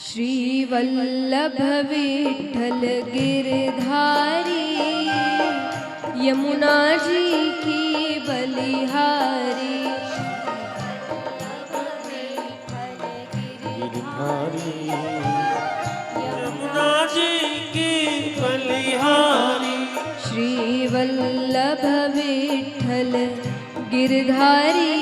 श्रीवल्लभ विठ्ठल गिरधारी, यमुना जी की बलिहारी। गिरधारी यमुना जी की बलिहारी। श्रीवल्लभ विठ्ठल गिरधारी,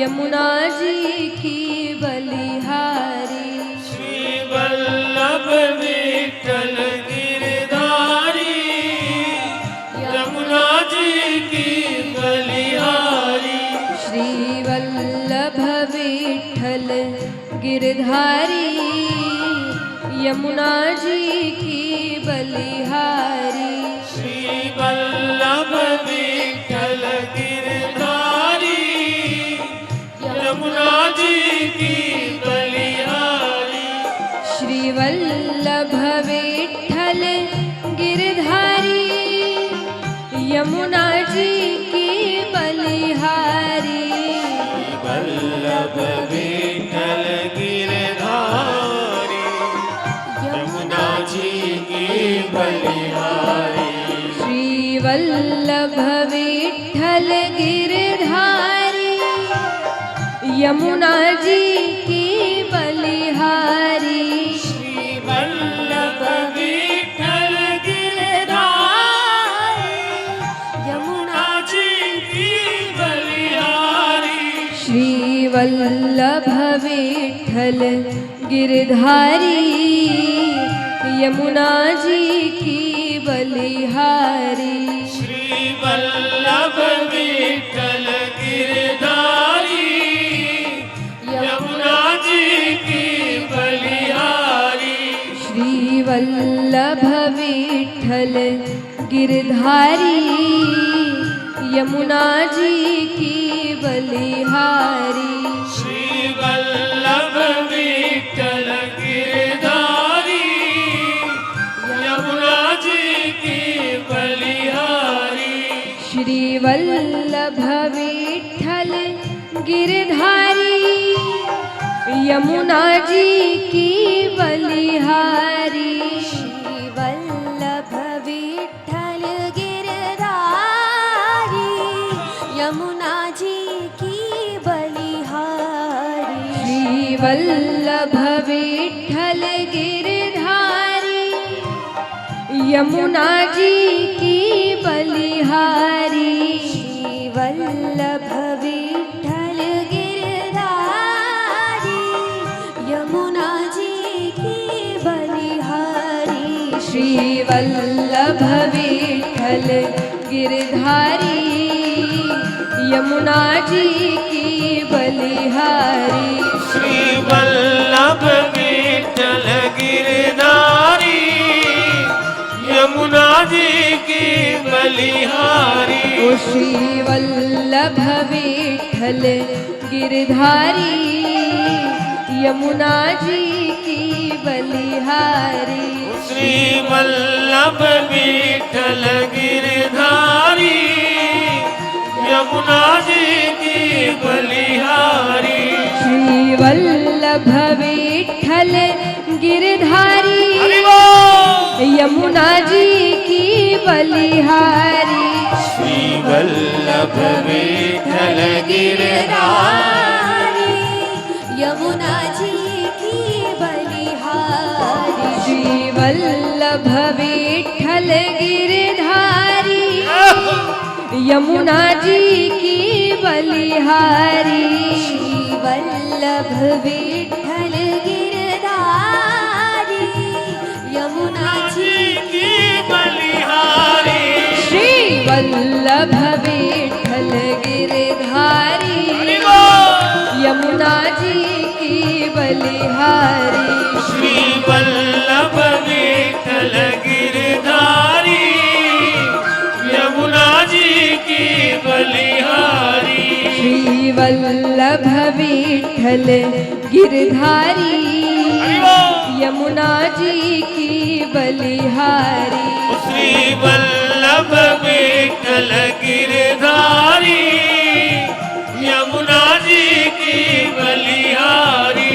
यमुना जी की बलिहारी। श्रीवल्लभ विठ्ठल गिरधारी, यमुना जी की बलिहारी। श्रीवल्लभ विठ्ठल गिरधारी, यमुना जी की बलिहारी। श्रीवल्लभ विठ्ठल गिरधारी, यमुना जी की बलिहारी। श्रीवल्लभ विठ्ठल गिरधारी, यमुना जी की बलिहारी। वल्लभ विठ्ठल गिरधारी, यमुना जी की बलिहारी। श्रीवल्लभ विठ्ठल गिरधारी, यमुना जी की बलिहारी। श्रीवल्लभ विठ्ठल गिरधारी, यमुना जी की बलिहारी। श्रीवल्लभ विठ्ठल गिरधारी, यमुना जी की बलिहारी। श्रीवल्लभ विठ्ठल गिरधारी, यमुना जी की बलिहारी। श्रीवल्लभ विठ्ठल गिरधारी, यमुना जी की बलिहारी। श्रीवल्लभ विठ्ठल गिरधारी, यमुना जी की बलिहारी। श्रीवल्लभ विठ्ठल गिरधारी, यमुना जी की बलिहारी। श्रीवल्लभ विठ्ठल गिरधारी, यमुना जी की बलिहारी। श्रीवल्लभ विठ्ठल गिरधारी, यमुना जी की बलिहारी। श्रीवल्लभ विठ्ठल गिरधारी, यमुना जी की बलिहारी। श्रीवल्लभ विठ्ठल गिरधारी, यमुना जी की बलिहारी। श्रीवल्लभ विठ्ठल गिरधारी, यमुना जी की बलिहारी। ओ श्रीवल्लभ विठ्ठल गिरधारी, यमुना जी की बलिहारी। श्रीवल्लभ विठ्ठल गिरधारी, यमुना जी की बलिहारी। श्रीवल्लभ विठ्ठल गिरधारी, यमुना जी की बलिहारी। श्रीवल्लभ विठ्ठल गिरधारी, यमुना जी की बलिहारी। श्रीवल्लभ विठ्ठल गिरधारी, यमुना जी की बलिहारी। श्रीवल्लभ विठ्ठल गिरधारी, यमुना जी की बलिहारी। श्रीवल्लभ विठ्ठल गिरधारी, यमुना जी की बलिहारी। श्रीवल्लभ विठ्ठल गिरधारी, यमुना जी की बलिहारी। श्रीवल्लभ विठ्ठल गिरधारी, यमुना जी की बलिहारी। श्रीवल्लभ विठ्ठल गिरधारी, यमुना जी की बलिहारी।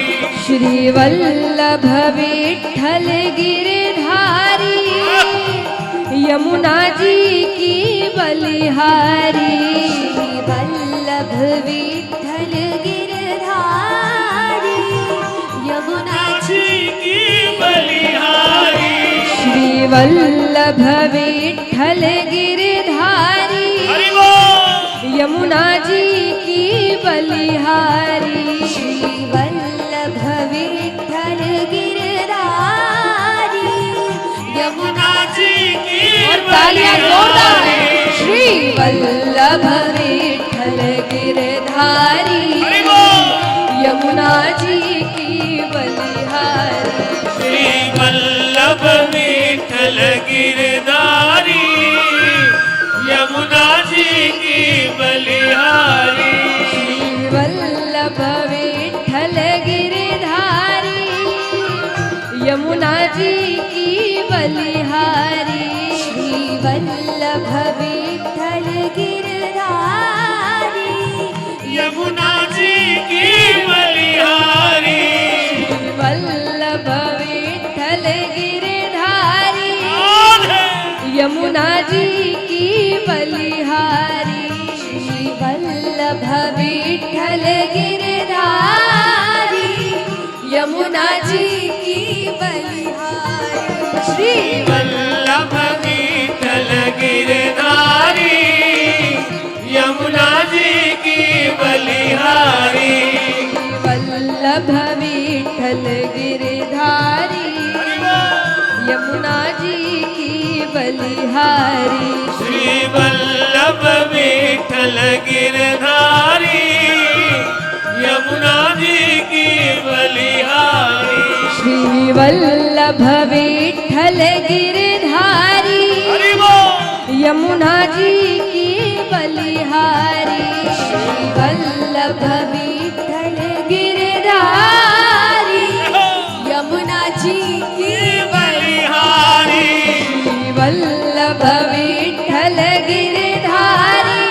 श्री वल्लभ विठ्ठल गिरधारी यमुना जी की बलिहारी वल्लभ विठ्ठल गिरधारी यमुना जी की बलिहारी श्री वल्लभ विठ्ठल गिरधारी हरि बोल यमुना जी की बलिहारी श्री वल्लभ विठ्ठल गिरधारी यमुना जी की और तालियां जोरदार श्री वल्लभ विठ्ठल गिरधारी हरि बोल यमुना जी की बलिहारी श्री वल्लभ विठ्ठल गिरधारी यमुना जी की बलिहारी श्री वल्लभ विठ्ठल गिरधारी यमुना जी की बलिहारी श्री वल्लभ विठ्ठल गिरधारी यमुना जी की बलिहारी वल्लभ विठ्ठल गिरधारी यमुना जी की बलिहारी श्री वल्लभ विठ्ठल गिरधारी यमुना जी की बलिहारी श्री वल्लभ विठ्ठल गिरधारी यमुना जी की बलिहारी वल्लभ विठ्ठल गिरधारी यमुना जी की बलिहारी श्री वल्लभ विठ्ठल गिरधारी यमुना जी की बलिहारी श्री वल्लभ विठ्ठल गिरधारी हरि बोल यमुना जी की बलिहारी श्री वल्लभ विठ्ठल गिरधारी यमुना जी की बलिहारी श्री वल्लभ विठ्ठल गिरधारी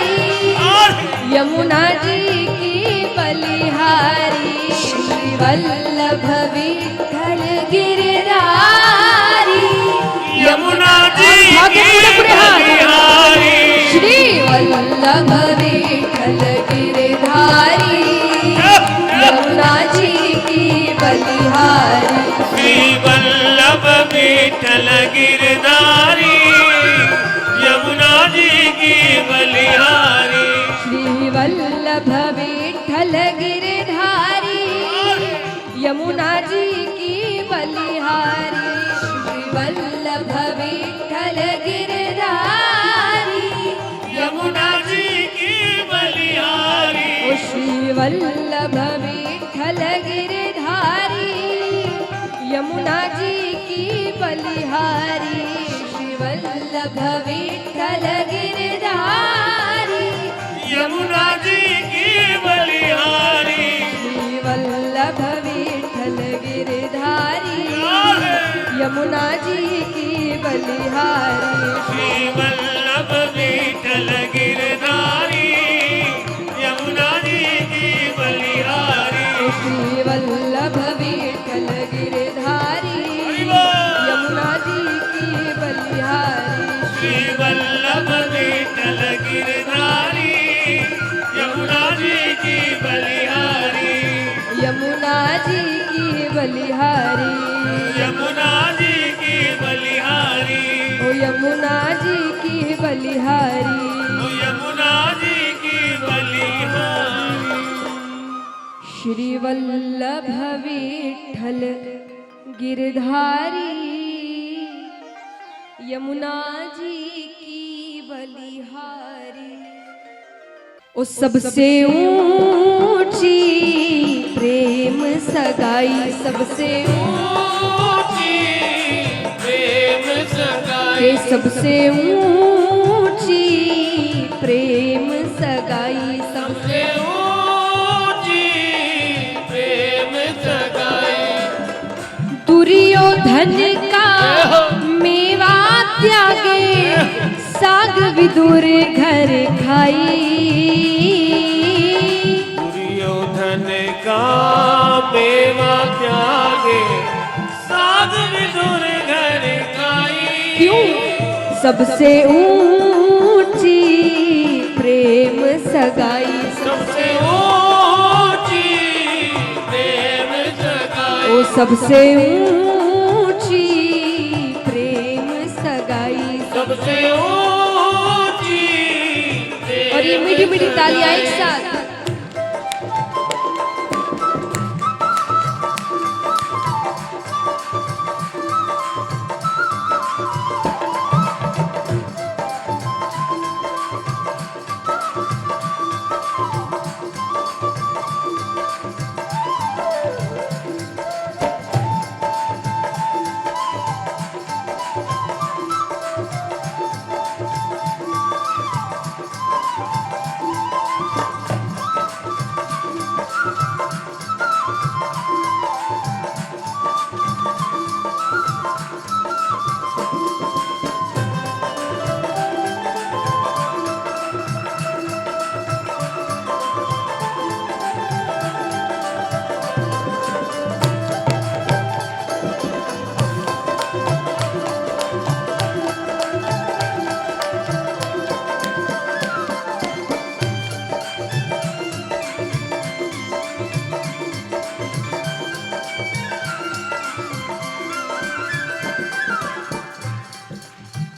यमुना जी की बलिहारी श्री वल्लभ विठ्ठल गिरधारी यमुना जी आगे की पूरे हाथ। बलिहारी श्री वल्लभ विठ्ठल गिरधारी यमुना जी की बलिहारी श्री वल्लभ विठ्ठल गिरधारी यमुना जी की बलिहारी श्री वल्लभ विठ्ठल गिरधारी यमुना जी की बलिहारी श्री वल्लभ विठ्ठल गिरधारी यमुना जी की बलिहारी ओ श्री वल्लभ विठ्ठल गिरधारी यमुना जी की बलिहारी श्री वल्लभ विठ्ठल गिरधारी यमुना जी की बलिहारी श्री वल्लभ विठ्ठल गिरधारी यमुना जी की बलिहारी श्री वल्लभ विठ्ठल गिरधारी यमुना जी की बलिहारी श्री वल्लभ विठ्ठल गिरधारी यमुना जी की बलिहारी श्री वल्लभ विठ्ठल गिरधारी यमुना जी की बलिहारी यमुना जी की बलिहारी यमुना जी की बलिहारी ओ यमुना जी की बलिहारी ओ यमुना जी की बलिहारी श्री वल्लभ विठ्ठल गिरधारी यमुना जी की बलिहारी ओ सबसे ऊंची प्रेम सगाई सबसे ऊंची प्रेम सगाई के सबसे ऊंची प्रेम सगाई सबसे ऊंची प्रेम सगाई दुर्योधन का मेवा त्यागे साग विदुर घर खाई दुर्योधन का मेवा त्यागे क्यों सबसे ऊंची प्रेम सगाई, सबसे ऊंची प्रेम सगाई, ओ सबसे ऊंची प्रेम सगाई। सबसे ऊंची प्रेम और ये मीठी मीठी तालियां एक साथ।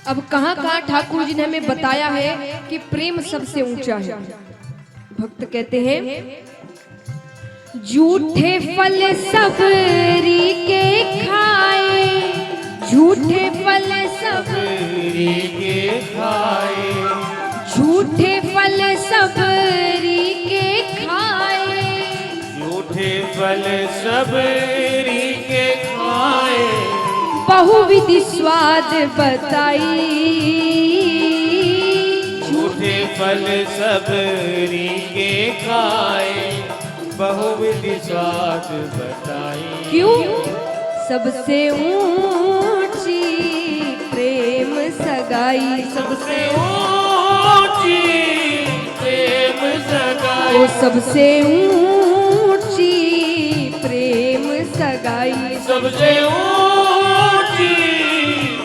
अब कहाँ कहाँ ठाकुर जी ने हमें बताया है कि प्रेम सबसे ऊंचा है। भक्त कहते हैं झूठे फल सबरी के खाए, झूठे फल सबरी के खाए, झूठे फल सबरी के खाए, झूठे फल सबरी के खाए, बहुविधि स्वाद बताई, झूठे फल सबरी के खाए, बहुविधि स्वाद बताई। क्यों सबसे ऊंची प्रेम सगाई, सबसे ऊंची प्रेम सगाई, ओ सबसे ऊंची प्रेम सगाई। सबसे ऊंची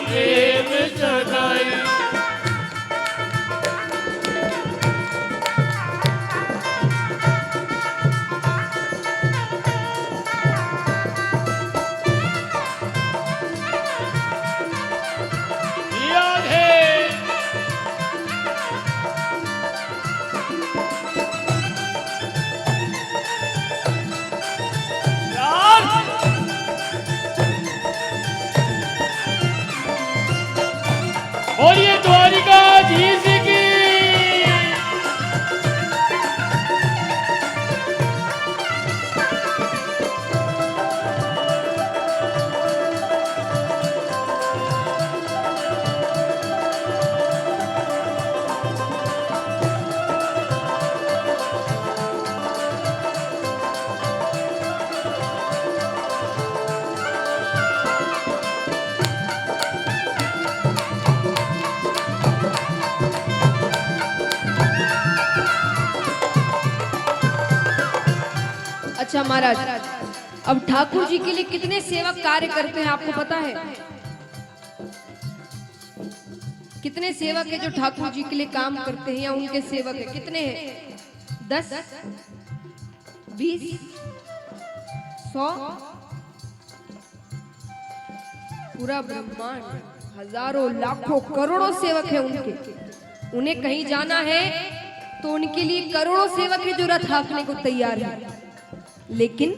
प्रेम सगाई। याद है और ये द्वारिकाधीश की अच्छा महाराज, अब ठाकुर जी के लिए कितने सेवक कार्य करते हैं आपको पता है? कितने सेवक है जो ठाकुर जी के लिए काम करते हैं या उनके सेवक है? कितने हैं? 10, 20, 100? पूरा ब्रह्मांड, हजारों लाखों करोड़ों सेवक है उनके। उन्हें कहीं जाना है तो उनके लिए करोड़ों सेवक है जो रथ हाँकने को तैयार है। लेकिन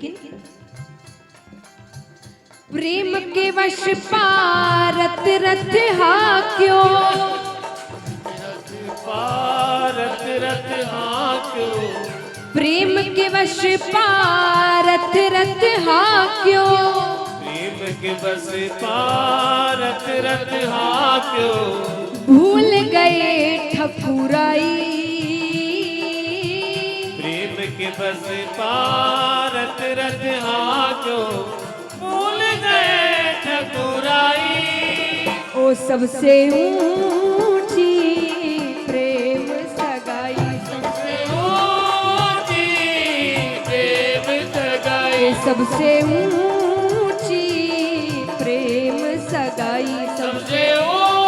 प्रेम के वश पारत रथ हाक्यो, पारत रथ हाक्यो, प्रेम के वश पारत रथ हाक्यो, प्रेम के बस पारत रथ हाक्यो, भूल गए ठकुराई, प्रेम के बस पारत रथ हाक्यो, भूल गए ठकुराई। ओ सबसे ऊंची प्रेम सगाई, सबसे ऊंची प्रेम सगाई, सबसे ऊंची प्रेम सगाई, सबसे ऊंची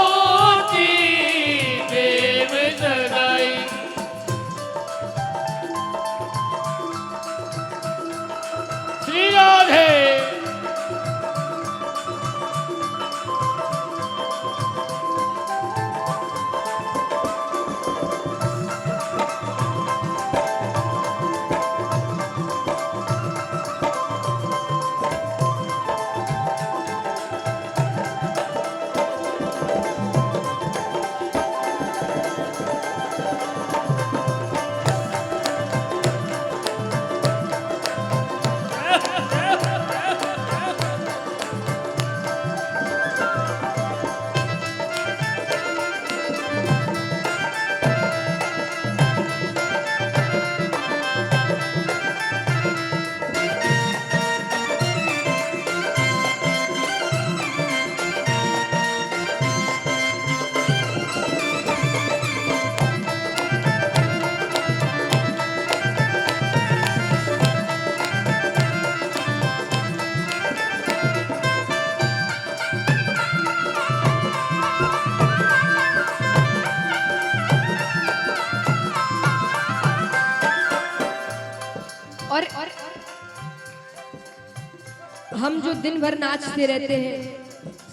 हम जो दिन भर नाचते रहते हैं,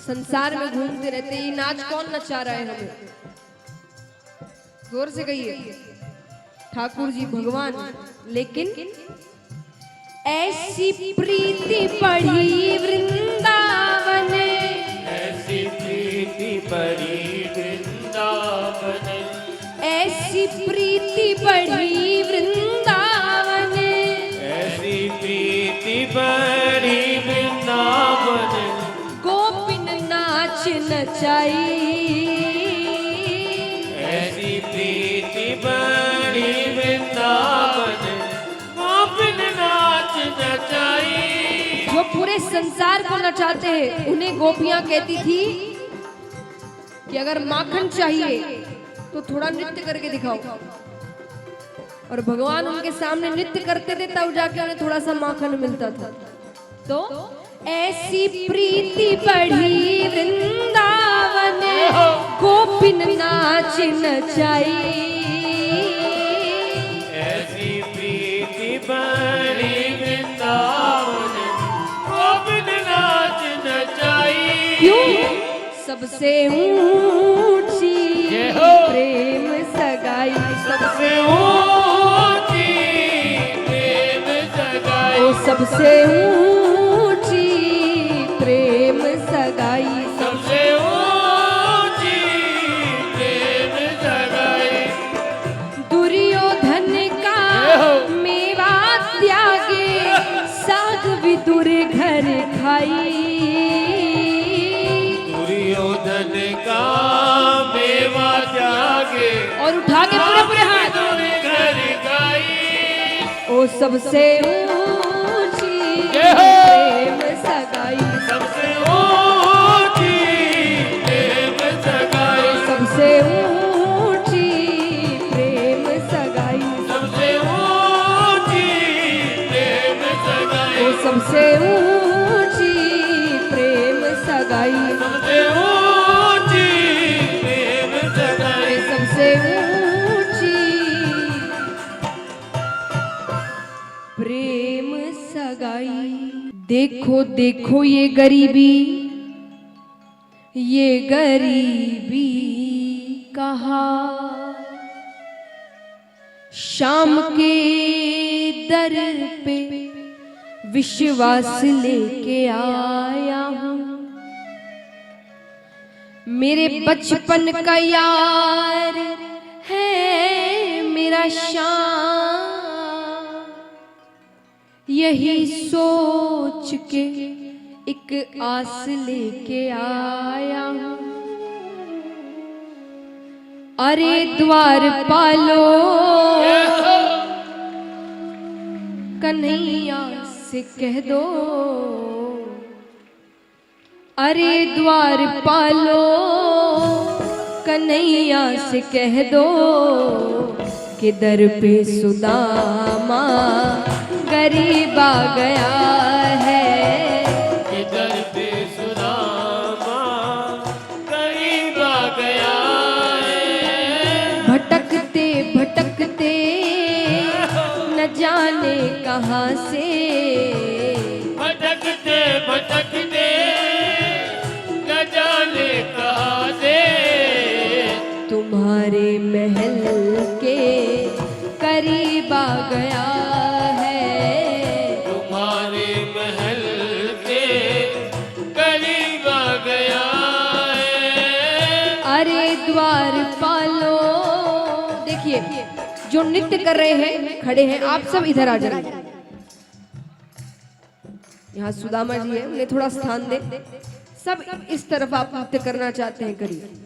संसार में घूमते रहते हैं, ये नाच कौन नचा रहा है हमें? जोर से कहिए। ठाकुर जी भगवान। लेकिन ऐसी प्रीति बढ़ी वृंदावन, ऐसी प्रीति बड़ी वृंदावन, ऐसी प्रीति बढ़ी वृंदावन, ऐसी प्रीति बड़ी वृंदावन, गोपिन नाच नचाई, ऐसी प्रीति बड़ी वृंदावन, गोपिन नाच नचाई। जो पूरे संसार को नचाते हैं उन्हें गोपियां कहती थी कि अगर माखन चाहिए तो थोड़ा नृत्य करके दिखाओ, और भगवान उनके सामने नृत्य करते थे तब जाके उन्हें थोड़ा सा माखन मिलता था। तो ऐसी प्रीति बढ़ी वृंदावन, गोपिन नाच नचाई, ऐसी प्रीति बड़ी वृंदावन, गोपिन नाच नचाई। क्यों? सबसे ऊंची जय हो। प्रेम सगाई, सबसे ऊंची प्रेम सगाई, ओ सबसे ऊंची प्रेम सगाई, सबसे ऊंची प्रेम सगाई। दुर्योधन का मेवा त्यागे, साग विदुर घर खाई, दुर्योधन का मेवा त्यागे, और उठा के पूरे पूरे हाथ, घर गाई। ओ सबसे ऊंची जय हो। प्रेम सगाई, सबसे ऊंची प्रेम सगाई, सबसे ऊंची प्रेम सगाई, सबसे ऊंची प्रेम सगाई, ओ सबसे ऊंची प्रेम सगाई, सबसे ऊंची प्रेम सगाई। सबसे ऊंची प्रेम सगाई। देखो देखो ये गरीबी, ये गरीबी कहा, शाम के दर पे विश्वास लेके आया हूँ, मेरे बचपन का यार है मेरा श्याम, यही सोच के एक आस लेके आया हूँ, अरे द्वार पालो कन्हैया से कह दो, अरे द्वार पालो कन्हैया से कह दो, कि दर पे सुदामा गरीब आ गया है, इधर पे सुदामा गरीब आ गया है। भटकते भटकते न जाने कहाँ से, भटकते भटकते न जाने कहाँ से, तुम्हारे महल के करीब आ गया है, तुम्हारे महल के करीब आ गया है। अरे द्वार पालो। देखिए जो नृत्य कर रहे हैं खड़े हैं, आप सब इधर आ जाइए। यहाँ सुदामा जी है, उन्हें थोड़ा स्थान दे। सब इस तरफ आप नृत्य करना चाहते हैं, करिए।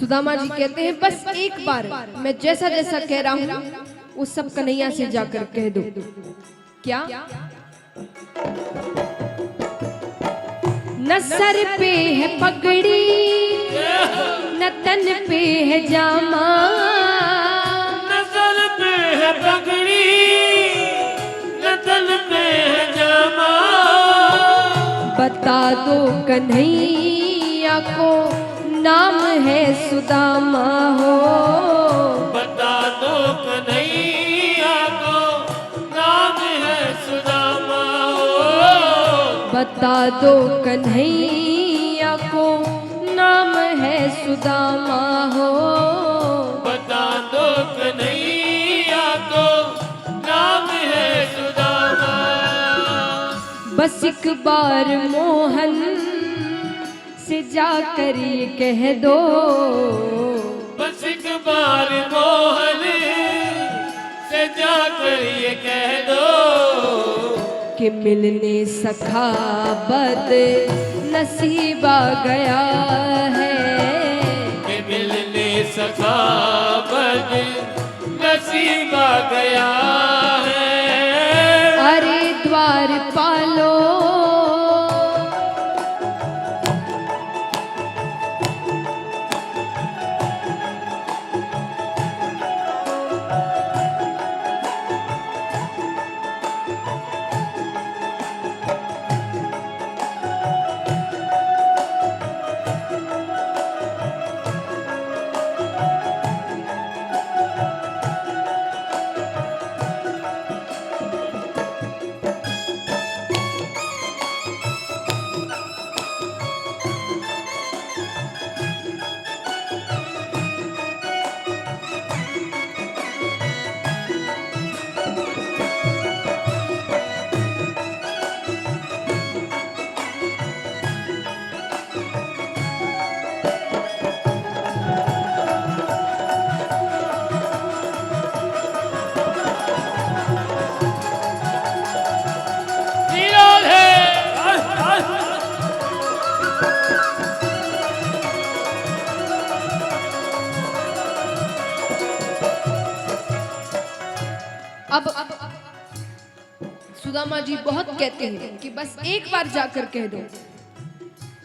सुदामा जी कहते हैं बस एक बार मैं जैसा जैसा कह रहा हूँ वो सब कन्हैया से जाकर कह दो। क्या? न सर पे है पगड़ी न तन पे है जामा, नजर पे है पगड़ी न तन पे है जामा, बता दो कन्हैया को नाम है सुदामा हो। बता दो कन्हैया को नाम है सुदामा हो। बता दो कन्हैया को नाम है सुदामा हो। बता दो कन्हैया को नाम है सुदामा। बस एक बार मोहन से जाकर ये कह दो, बस एक बार मोहन से जाकर ये कह दो कि मिलने सखा बद नसीबा गया है, कि मिलने सखा बद नसीबा गया है। अरे द्वार पालो अब सुदामा जी बहुत कहते हैं कि बस एक बार जाकर कह दो।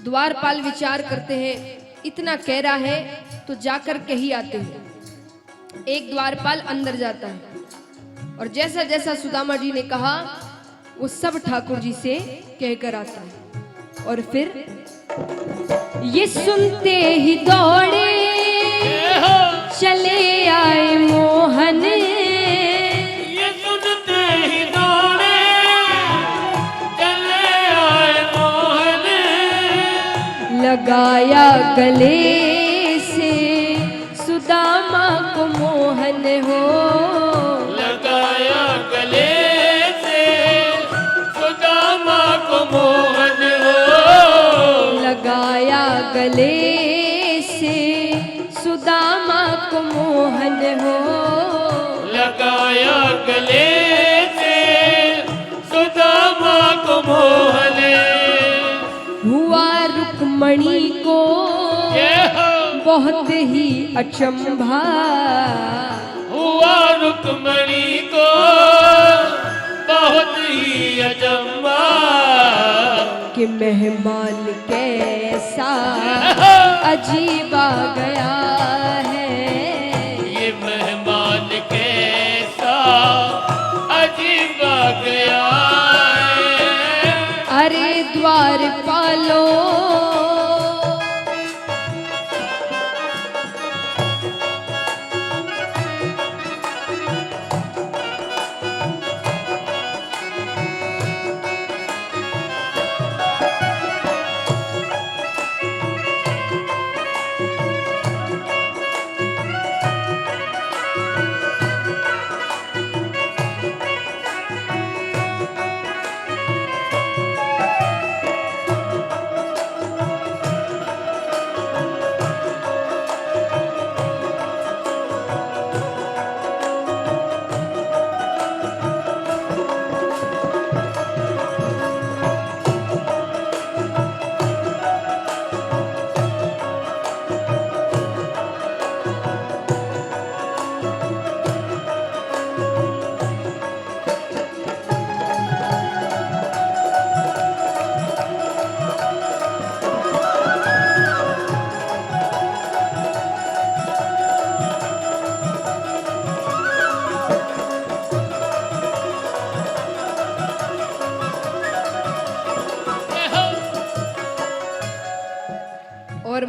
द्वारपाल विचार करते हैं इतना कह रहा है तो जाकर कह ही आते हैं। एक द्वारपाल अंदर जाता है और जैसा जैसा सुदामा जी ने कहा वो सब ठाकुर जी से कहकर आता है। और फिर ये सुनते ही दौड़े चले आए मोहन, ये सुनते ही दौड़े चले आए मोहन, लगाया गले से सुदामा को मोहन हो। लगाया गले से सुदामा को मोहन हो। लगाया गले से सुदामा को मोहन हो। लगाया गले से सुदामा को मोहन हुआ रुक्मणी को ये हो। बहुत ही अचंभा, हुआ रुक्मणी को बहुत ही अचंभा, कि मेहमान कैसा अजीब आ गया है। ये मेहमान कैसा अजीब आ गया है। अरे द्वार पालो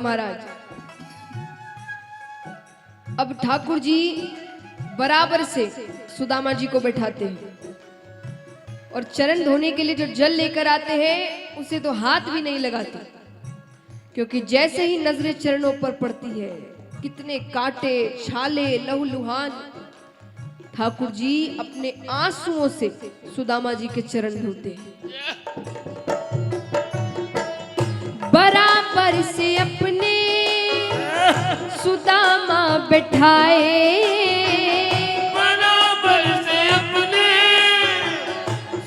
महाराज। अब ठाकुर जी बराबर से सुदामा जी को बैठाते हैं और चरण धोने के लिए जो जल लेकर आते हैं उसे तो हाथ भी नहीं लगाते, क्योंकि जैसे ही नजरें चरणों पर पड़ती है कितने कांटे छाले लहूलुहान। ठाकुर जी अपने आंसुओं से सुदामा जी के चरण धोते हैं। बराबर से अपने सुदामा बैठाए, बराबर से अपने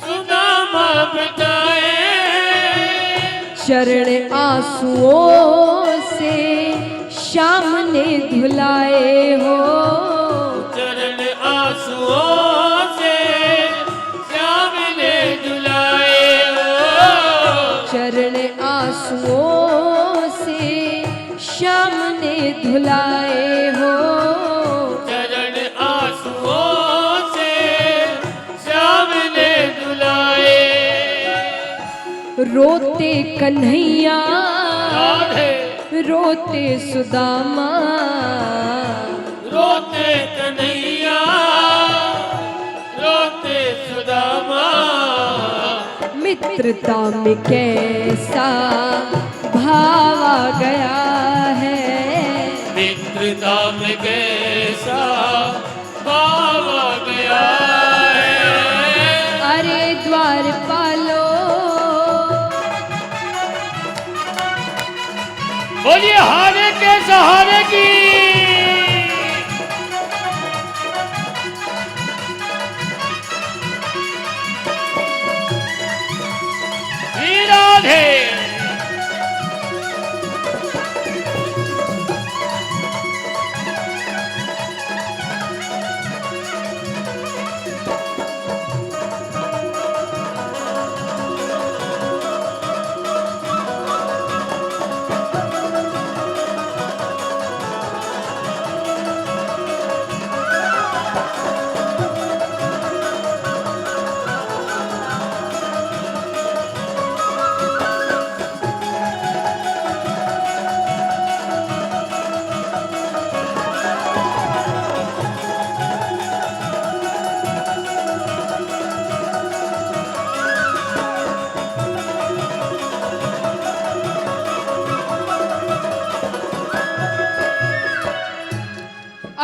सुदामा बैठाए, चरण आंसुओं से श्याम ने धुलाए हो, चरण आंसुओं से श्याम ने धुलाए हो, चरण आंसुओं से श्याम ने धुलाए हो, चरण आंसुओं से श्याम ने धुलाए। रोते कन्हैया राधे रोते सुदामा, रोते कन्हैया रोते सुदामा, मित्रता में कैसा भाव आ गया है, मित्रता में कैसा भाव आ गया है। अरे द्वारपालो बोलिए हारे के सहारे की। श्री राधे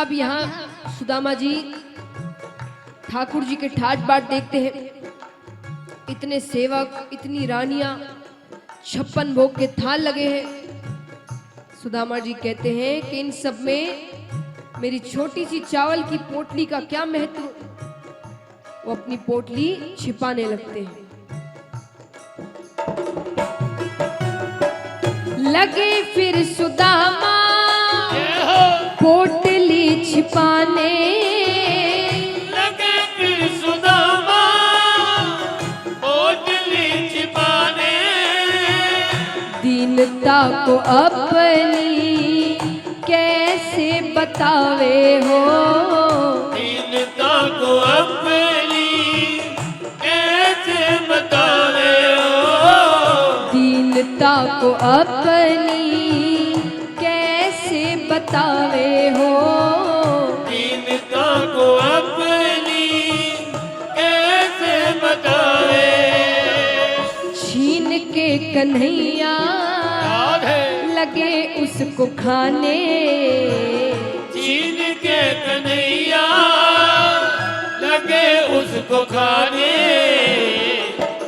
अब यहाँ सुदामा जी ठाकुर जी के ठाट बाट देखते हैं। इतने सेवक, इतनी रानियां, 56 भोग के थाल लगे हैं। सुदामा जी कहते हैं कि इन सब में मेरी छोटी सी चावल की पोटली का क्या महत्व। वो अपनी पोटली छिपाने लगते हैं। लगे फिर सुदामा पोटली छिपाने, लगे फिर सुदामा पोटली छिपाने, दीनता को अपनी कैसे बतावे हो, दीनता को अपनी कैसे बतावे हो, दीनता को अपनी कैसे बतावे हो, दीनता को अपनी कैसे बतावे। छीन के कन्हैया राधे लगे उसको खाने, छीन के कन्हैया लगे उसको खाने,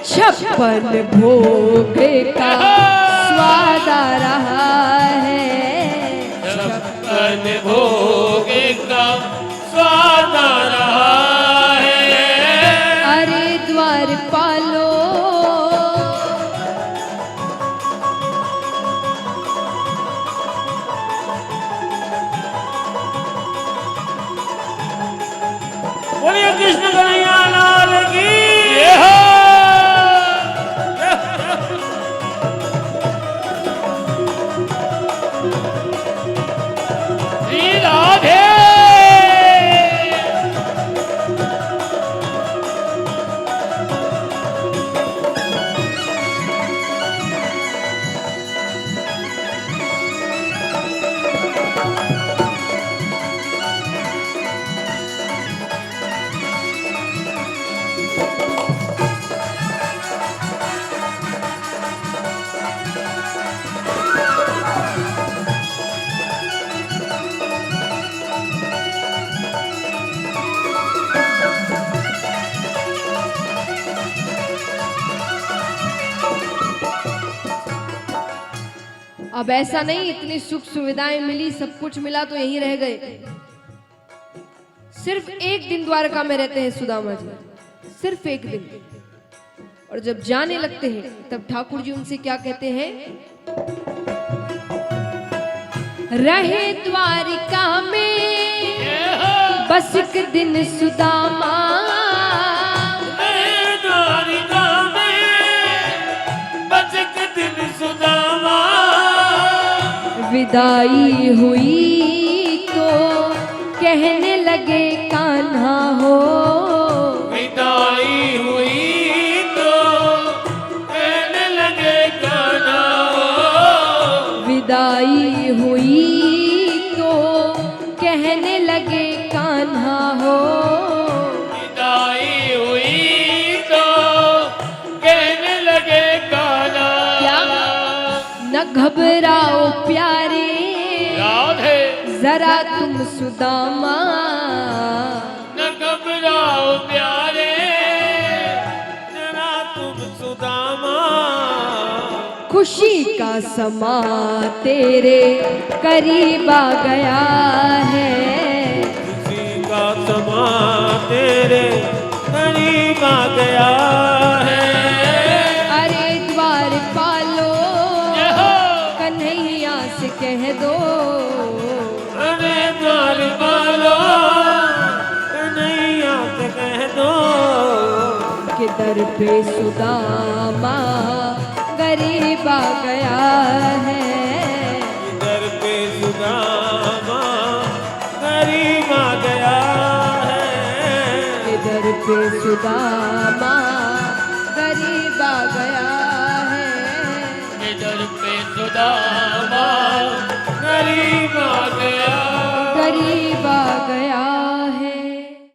56 भोग का स्वाद आ रहा है, 56 भोग का स्वाद आ रहा है। अरे द्वारपालो बोलिए कृष्ण कन्हैया लाल की। श्री राधे अब ऐसा नहीं इतनी सुख सुविधाएं मिली, सब कुछ मिला तो यहीं रह गए। सिर्फ एक दिन द्वारका में रहते हैं सुदामा जी, सिर्फ एक दिन। और जब जाने लगते हैं तब ठाकुर जी उनसे क्या कहते हैं? रहे द्वारिका में बस एक दिन सुदामा, द्वारिका में बस एक दिन सुदामा, विदाई हुई तो कहने लगे कान्हा हो, विदाई हुई तो कहने लगे कान्हा हो, विदाई हुई तो कहने लगे कान्हा हो, विदाई हुई तो कहने लगे कान्हा। न घबराओ प्यारे राधे जरा तुम सुदामा, न घबराओ प्यारे जरा तुम सुदामा, खुशी का समा तेरे करीब आ गया है, खुशी का समा तेरे करीब आ गया है। अरे द्वार पालो कन्हैया से कह दो, अरे द्वार पालो कन्हैया से कह दो, कि दर पे सुदामा गरीब आ गया है, दर पे सुदामा करीब आ गया है, दर पे सुदामा गरीब आ गया है, दर पे सुदामा करीब